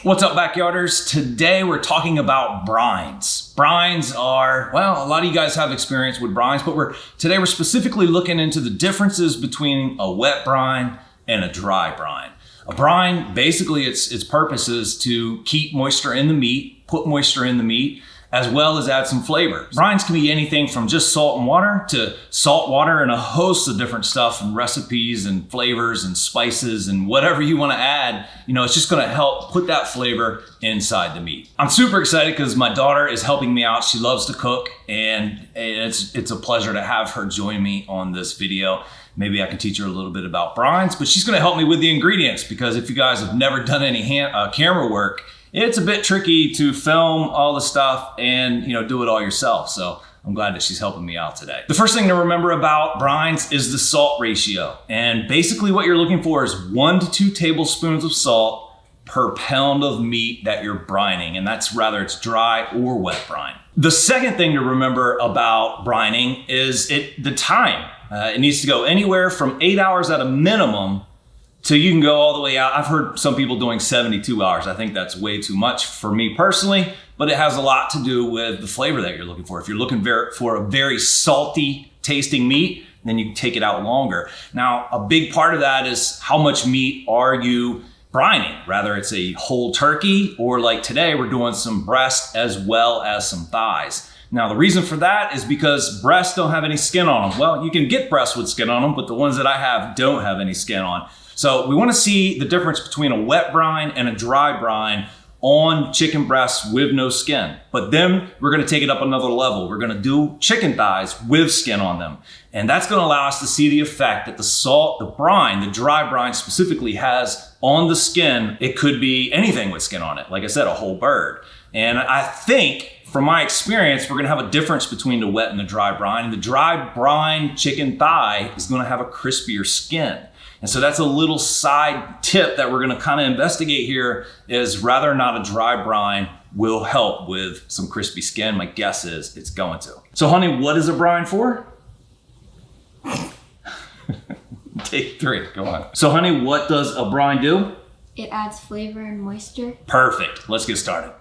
What's up, backyarders? Today we're talking about brines. Brines are, well, a lot of you guys have experience with brines, but today we're specifically looking into the differences between a wet brine and a dry brine. A brine, basically its purpose is to keep moisture in the meat, put moisture in the meat, as well as add some flavor. Brines can be anything from just salt and water to salt water and a host of different stuff and recipes and flavors and spices and whatever you want to add. You know, it's just going to help put that flavor inside the meat. I'm super excited because my daughter is helping me out. She loves to cook, and it's a pleasure to have her join me on this video. Maybe I can teach her a little bit about brines, but she's going to help me with the ingredients, because if you guys have never done any camera work, it's a bit tricky to film all the stuff and, you know, do it all yourself. So I'm glad that she's helping me out today. The first thing to remember about brines is the salt ratio. And basically what you're looking for is 1 to 2 tablespoons of salt per pound of meat that you're brining. And that's whether it's dry or wet brine. The second thing to remember about brining is the time. It needs to go anywhere from 8 hours at a minimum so you can go all the way out. I've heard some people doing 72 hours. I think that's way too much for me personally, but it has a lot to do with the flavor that you're looking for. If you're looking for a very salty tasting meat, then you take it out longer. Now, a big part of that is how much meat are you brining, whether it's a whole turkey or like today, we're doing some breast as well as some thighs. Now, the reason for that is because breasts don't have any skin on them. Well, you can get breasts with skin on them, but the ones that I have don't have any skin on. So we want to see the difference between a wet brine and a dry brine on chicken breasts with no skin. But then we're going to take it up another level. We're going to do chicken thighs with skin on them. And that's going to allow us to see the effect that the salt, the brine, the dry brine specifically has on the skin. It could be anything with skin on it. Like I said, a whole bird. And I think, from my experience, we're going to have a difference between the wet and the dry brine. And the dry brine chicken thigh is going to have a crispier skin. And so that's a little side tip that we're going to kind of investigate here, is whether or not a dry brine will help with some crispy skin. My guess is it's going to. So honey, what is a brine for? Take 3, go on. So honey, what does a brine do? It adds flavor and moisture. Perfect, let's get started.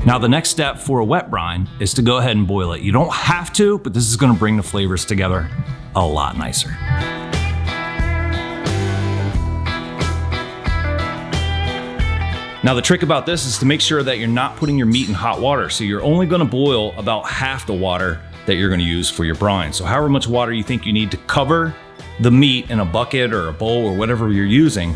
Now, the next step for a wet brine is to go ahead and boil it. You don't have to, but this is going to bring the flavors together a lot nicer. Now, the trick about this is to make sure that you're not putting your meat in hot water. So you're only going to boil about half the water that you're going to use for your brine. So however much water you think you need to cover the meat in a bucket or a bowl or whatever you're using,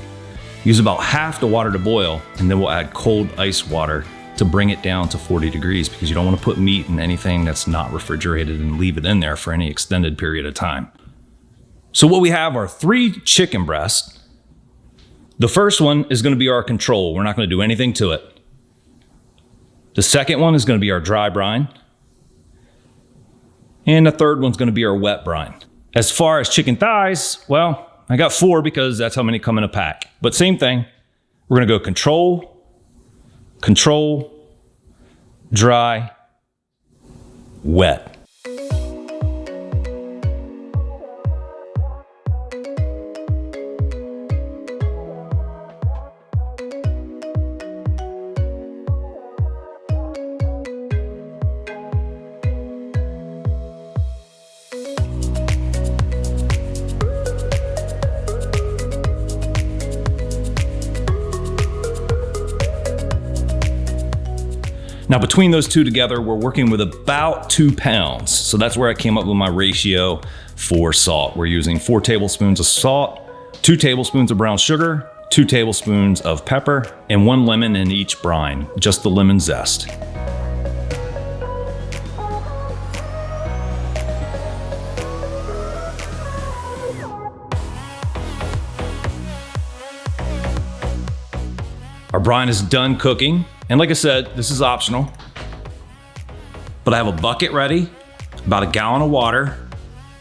use about half the water to boil, and then we'll add cold ice water to bring it down to 40 degrees, because you don't want to put meat in anything that's not refrigerated and leave it in there for any extended period of time. So what we have are 3 chicken breasts. The first one is going to be our control. We're not going to do anything to it. The second one is going to be our dry brine. And the third one's going to be our wet brine. As far as chicken thighs, well, I got 4 because that's how many come in a pack. But same thing, we're going to go control, dry, wet. Now between those two together, we're working with about 2 pounds. So that's where I came up with my ratio for salt. We're using 4 tablespoons of salt, 2 tablespoons of brown sugar, 2 tablespoons of pepper, and 1 lemon in each brine, just the lemon zest. Our brine is done cooking. And like I said, this is optional, but I have a bucket ready, about 1 gallon of water,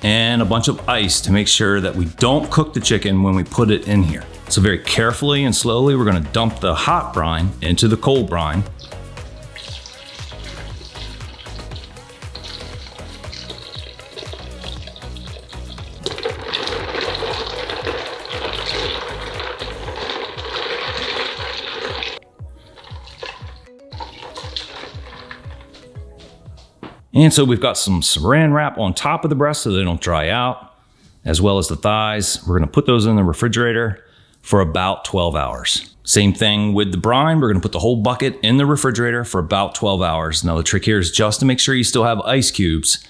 and a bunch of ice to make sure that we don't cook the chicken when we put it in here. So very carefully and slowly, we're gonna dump the hot brine into the cold brine. And so we've got some saran wrap on top of the breast so they don't dry out, as well as the thighs. We're gonna put those in the refrigerator for about 12 hours. Same thing with the brine. We're gonna put the whole bucket in the refrigerator for about 12 hours. Now the trick here is just to make sure you still have ice cubes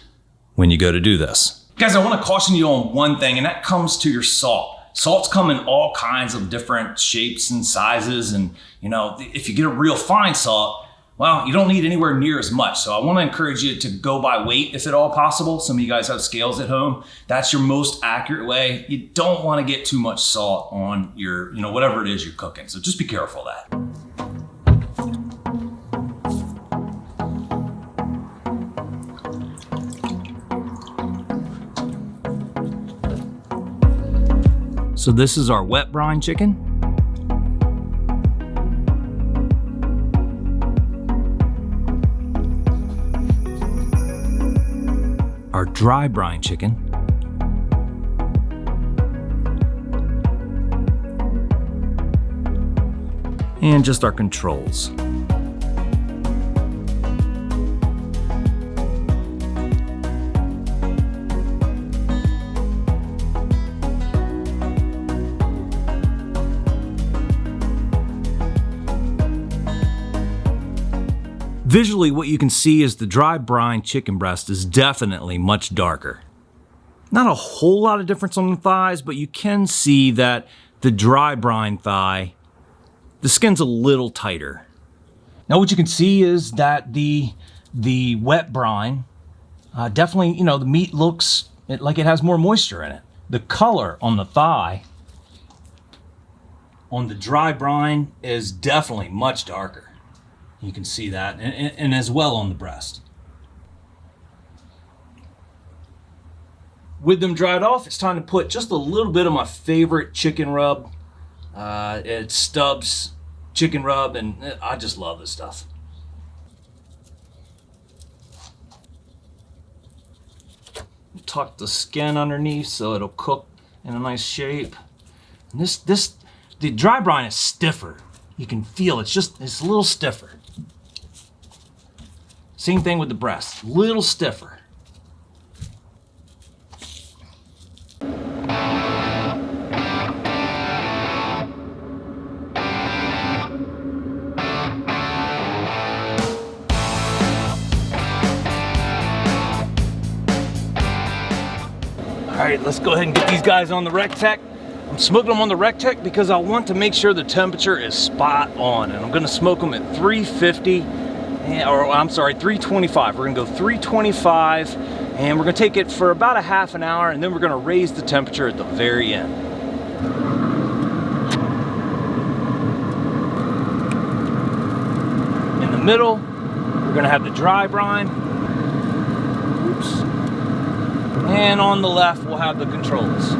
when you go to do this. Guys, I wanna caution you on one thing, and that comes to your salt. Salts come in all kinds of different shapes and sizes. And if you get a real fine salt, well, you don't need anywhere near as much. So I want to encourage you to go by weight if at all possible. Some of you guys have scales at home. That's your most accurate way. You don't want to get too much salt on your, whatever it is you're cooking. So just be careful of that. So this is our wet brine chicken. Our dry brine chicken, and just our controls. Visually, what you can see is the dry brine chicken breast is definitely much darker. Not a whole lot of difference on the thighs, but you can see that the dry brine thigh, the skin's a little tighter. Now what you can see is that the wet brine, definitely, the meat looks like it has more moisture in it. The color on the thigh on the dry brine is definitely much darker. You can see that, and as well on the breast. With them dried off, it's time to put just a little bit of my favorite chicken rub. It's Stubbs chicken rub, and I just love this stuff. Tuck the skin underneath so it'll cook in a nice shape. And the dry brine is stiffer. You can feel it's a little stiffer. Same thing with the breast, a little stiffer. All right, let's go ahead and get these guys on the Rectech. I'm smoking them on the Rectech because I want to make sure the temperature is spot on, and I'm gonna smoke them at 350, or I'm sorry, 325. We're gonna go 325, and we're gonna take it for about a half an hour, and then we're gonna raise the temperature at the very end. In the middle, we're gonna have the dry brine. Oops. And on the left, we'll have the controls.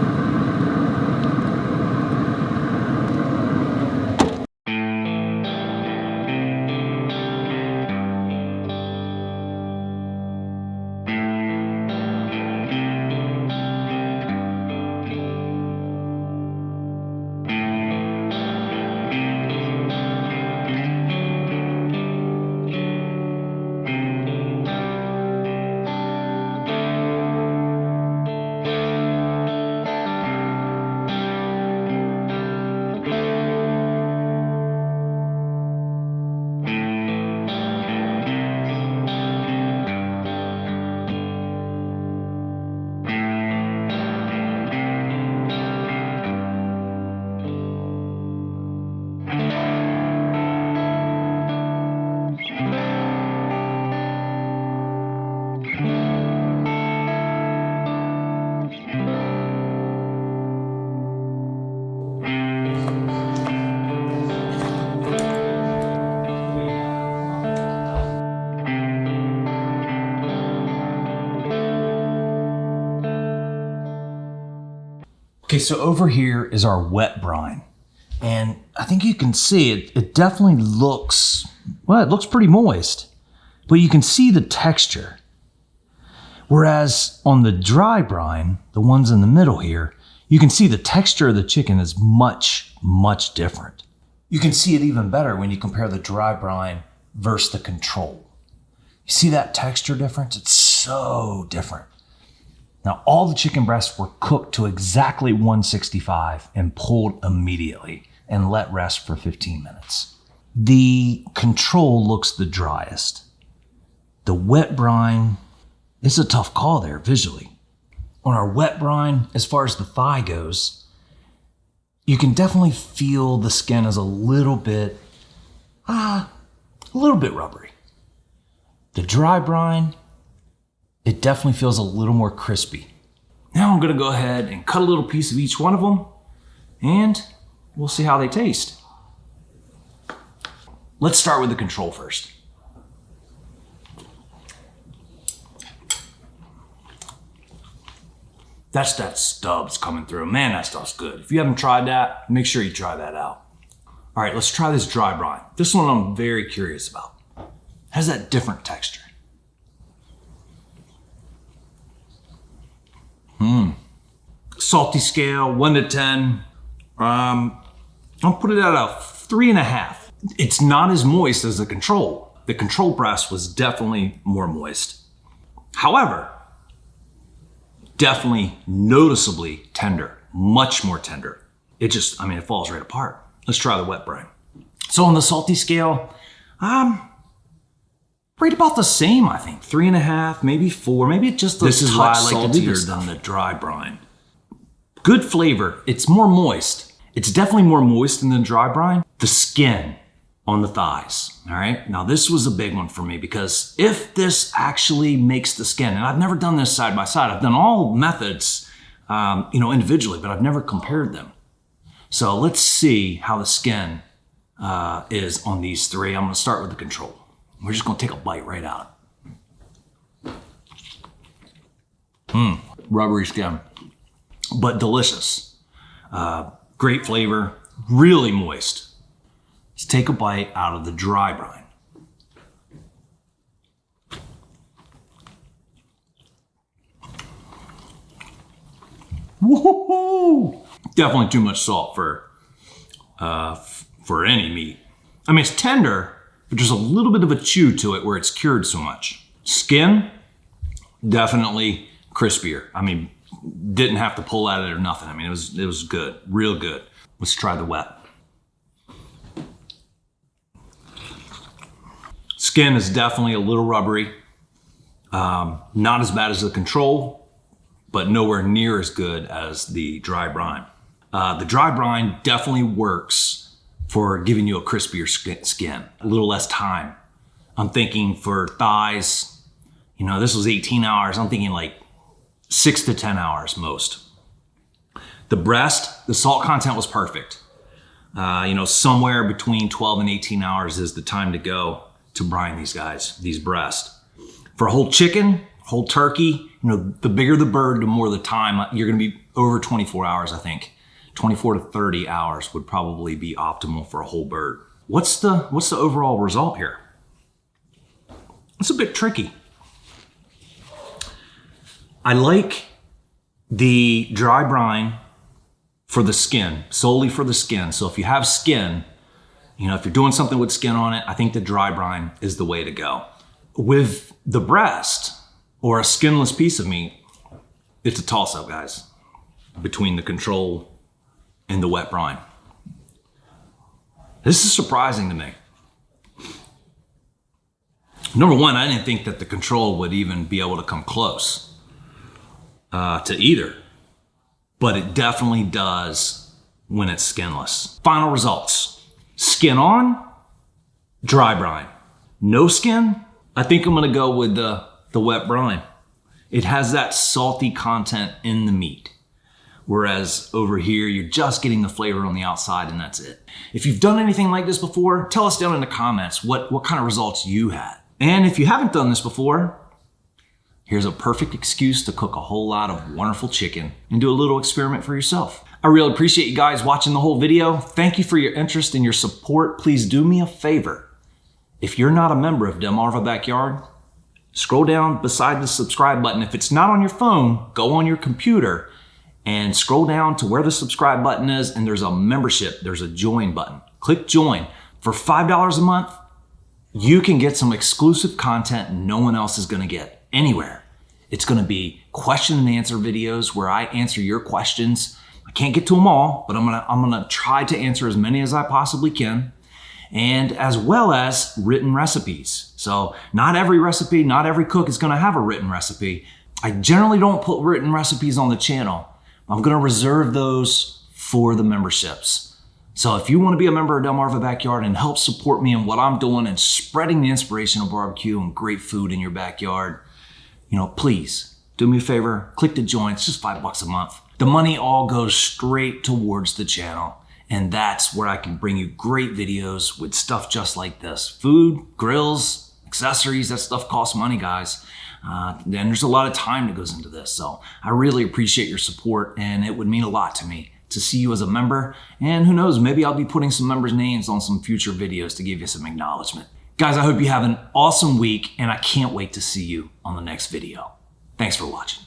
Okay, so over here is our wet brine. And I think you can see it definitely looks, well, it looks pretty moist, but you can see the texture. Whereas on the dry brine, the ones in the middle here, you can see the texture of the chicken is much, much different. You can see it even better when you compare the dry brine versus the control. You see that texture difference? It's so different. Now, all the chicken breasts were cooked to exactly 165 and pulled immediately and let rest for 15 minutes. The control looks the driest. The wet brine, it's a tough call there visually. On our wet brine, as far as the thigh goes, you can definitely feel the skin is a little bit rubbery. The dry brine, it definitely feels a little more crispy. Now I'm gonna go ahead and cut a little piece of each one of them and we'll see how they taste. Let's start with the control first. That's that stubs coming through. Man, that stuff's good. If you haven't tried that, make sure you try that out. All right, let's try this dry brine. This one I'm very curious about. Has that different texture. Salty scale, 1 to 10. I'll put it at a 3.5. It's not as moist as the control. The control breast was definitely more moist. However, definitely noticeably tender, much more tender. It falls right apart. Let's try the wet brine. So on the salty scale, right about the same, I think. 3.5, maybe 4, maybe just a touch saltier. This is why I like it saltier than the dry brine. Good flavor. It's more moist. It's definitely more moist than the dry brine. The skin on the thighs, all right? Now this was a big one for me because if this actually makes the skin, and I've never done this side by side, I've done all methods, individually, but I've never compared them. So let's see how the skin is on these three. I'm gonna start with the control. We're just gonna take a bite right out. Rubbery skin, but delicious. Great flavor, really moist. Let's take a bite out of the dry brine. Woohoo! Definitely too much salt for any meat. I mean, it's tender, but there's a little bit of a chew to it where it's cured so much. Skin, definitely crispier. I mean, didn't have to pull at it or nothing. I mean, it was good, real good. Let's try the wet. Skin is definitely a little rubbery. Not as bad as the control, but nowhere near as good as the dry brine. The dry brine definitely works for giving you a crispier skin, a little less time. I'm thinking for thighs, this was 18 hours. I'm thinking like 6 to 10 hours most. The breast, the salt content was perfect. Somewhere between 12 and 18 hours is the time to go to brine these breasts. For a whole chicken, whole turkey, the bigger the bird, the more the time. You're gonna be over 24 hours, I think. 24 to 30 hours would probably be optimal for a whole bird. What's the overall result here? It's a bit tricky. I like the dry brine for the skin, solely for the skin. So if you have skin, if you're doing something with skin on it, I think the dry brine is the way to go. With the breast or a skinless piece of meat, it's a toss-up, guys, between the control and the wet brine. This is surprising to me. Number one, I didn't think that the control would even be able to come close to either, but it definitely does when it's skinless. Final results. Skin on, dry brine. No skin, I think I'm gonna go with the wet brine. It has that salty content in the meat. Whereas over here, you're just getting the flavor on the outside and that's it. If you've done anything like this before, tell us down in the comments what kind of results you had. And if you haven't done this before, Here's a perfect excuse to cook a whole lot of wonderful chicken and do a little experiment for yourself. I really appreciate you guys watching the whole video. Thank you for your interest and your support. Please do me a favor. If you're not a member of Delmarva Backyard, scroll down beside the subscribe button. If it's not on your phone, go on your computer and scroll down to where the subscribe button is, and there's a membership, there's a join button. Click join. For $5 a month, you can get some exclusive content no one else is gonna get anywhere. It's gonna be question and answer videos where I answer your questions. I can't get to them all, but I'm gonna try to answer as many as I possibly can, and as well as written recipes. So not every recipe, not every cook is gonna have a written recipe. I generally don't put written recipes on the channel. I'm gonna reserve those for the memberships. So if you wanna be a member of Delmarva Backyard and help support me in what I'm doing and spreading the inspiration of barbecue and great food in your backyard, please do me a favor, click the join. It's just $5 a month. The money all goes straight towards the channel. And that's where I can bring you great videos with stuff just like this. Food, grills, accessories, that stuff costs money, guys. And there's a lot of time that goes into this. So I really appreciate your support, and it would mean a lot to me to see you as a member. And who knows, maybe I'll be putting some members' names on some future videos to give you some acknowledgement. Guys, I hope you have an awesome week, and I can't wait to see you on the next video. Thanks for watching.